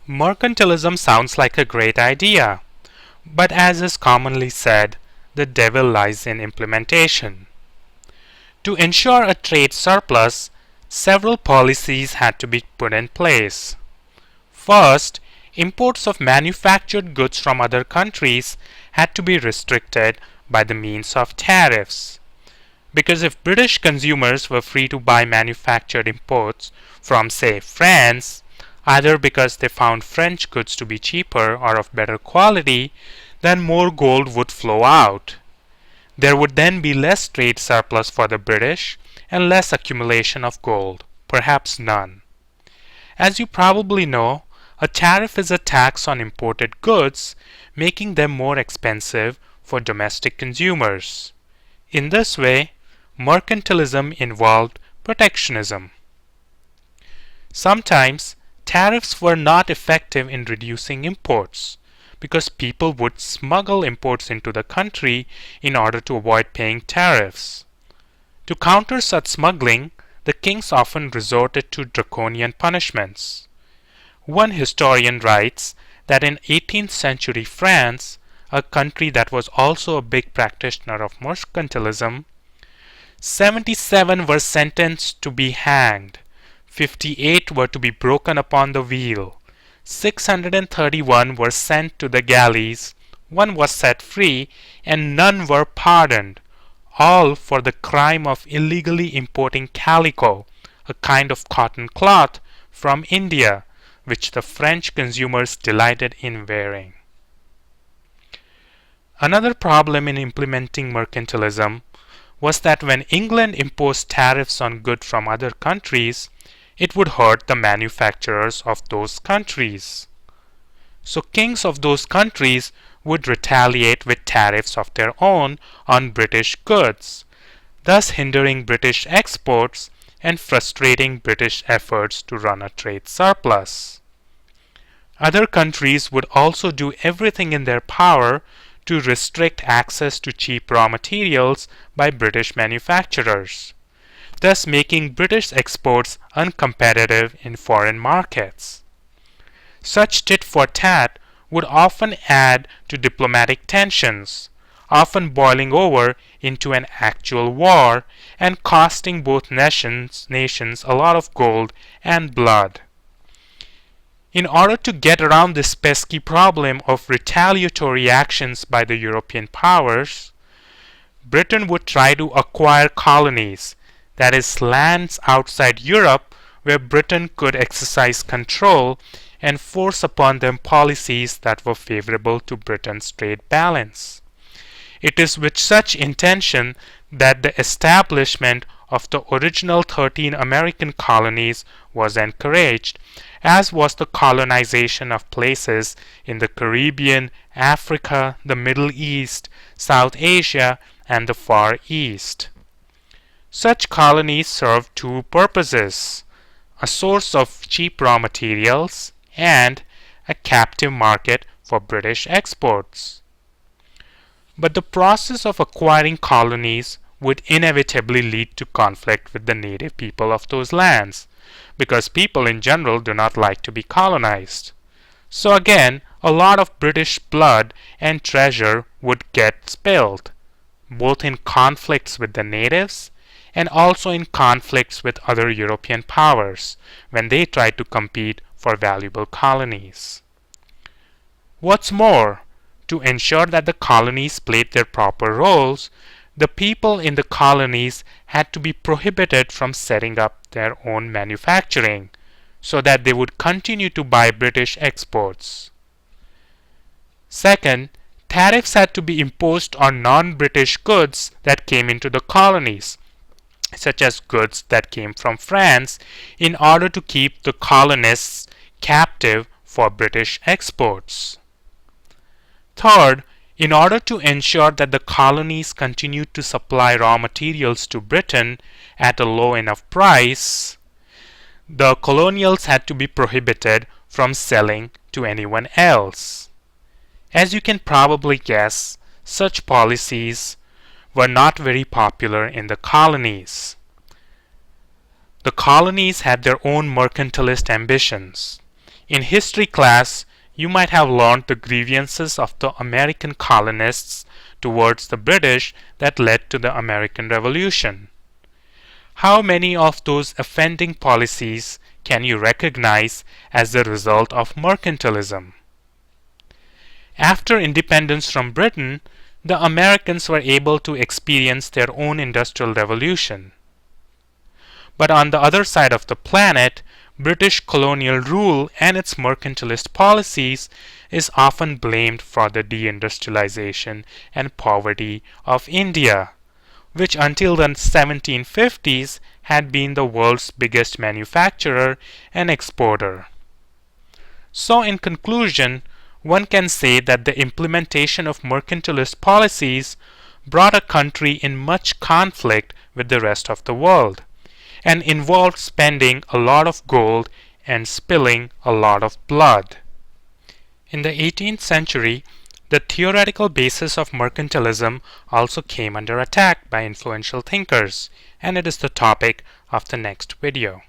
Mercantilism sounds like a great idea, but as is commonly said, the devil lies in implementation. To ensure a trade surplus, several policies had to be put in place. First, imports of manufactured goods from other countries had to be restricted by the means of tariffs. Because if British consumers were free to buy manufactured imports from, say, France, either because they found French goods to be cheaper or of better quality, then more gold would flow out. There would then be less trade surplus for the British and less accumulation of gold, perhaps none. As you probably know, a tariff is a tax on imported goods, making them more expensive for domestic consumers. In this way, mercantilism involved protectionism. Sometimes, tariffs were not effective in reducing imports because people would smuggle imports into the country in order to avoid paying tariffs. To counter such smuggling, the kings often resorted to draconian punishments. One historian writes that in 18th century France, a country that was also a big practitioner of mercantilism, 77 were sentenced to be hanged, 58 were to be broken upon the wheel, 631 were sent to the galleys, 1 was set free, and none were pardoned, all for the crime of illegally importing calico, a kind of cotton cloth, from India, which the French consumers delighted in wearing. Another problem in implementing mercantilism was that when England imposed tariffs on goods from other countries, it would hurt the manufacturers of those countries. So kings of those countries would retaliate with tariffs of their own on British goods, thus hindering British exports and frustrating British efforts to run a trade surplus. Other countries would also do everything in their power to restrict access to cheap raw materials by British manufacturers, thus making British exports uncompetitive in foreign markets. Such tit for tat would often add to diplomatic tensions, often boiling over into an actual war and costing both nations a lot of gold and blood. In order to get around this pesky problem of retaliatory actions by the European powers, Britain would try to acquire colonies, that is, lands outside Europe where Britain could exercise control and force upon them policies that were favorable to Britain's trade balance. It is with such intention that the establishment of the original 13 American colonies was encouraged, as was the colonization of places in the Caribbean, Africa, the Middle East, South Asia, and the Far East. Such colonies served two purposes: a source of cheap raw materials and a captive market for British exports. But the process of acquiring colonies would inevitably lead to conflict with the native people of those lands, because people in general do not like to be colonized. So again, a lot of British blood and treasure would get spilled, both in conflicts with the natives and also in conflicts with other European powers when they tried to compete for valuable colonies. What's more, to ensure that the colonies played their proper roles, the people in the colonies had to be prohibited from setting up their own manufacturing, so that they would continue to buy British exports. Second, tariffs had to be imposed on non-British goods that came into the colonies, such as goods that came from France, in order to keep the colonists captive for British exports. Third, in order to ensure that the colonies continued to supply raw materials to Britain at a low enough price, the colonials had to be prohibited from selling to anyone else. As you can probably guess, such policies were not very popular in the colonies. The colonies had their own mercantilist ambitions. In history class, you might have learned the grievances of the American colonists towards the British that led to the American Revolution. How many of those offending policies can you recognize as the result of mercantilism? After independence from Britain, the Americans were able to experience their own industrial revolution. But on the other side of the planet, British colonial rule and its mercantilist policies is often blamed for the deindustrialization and poverty of India, which until the 1750s had been the world's biggest manufacturer and exporter. So in conclusion, one can say that the implementation of mercantilist policies brought a country in much conflict with the rest of the world, and involved spending a lot of gold and spilling a lot of blood. In the 18th century, the theoretical basis of mercantilism also came under attack by influential thinkers, and it is the topic of the next video.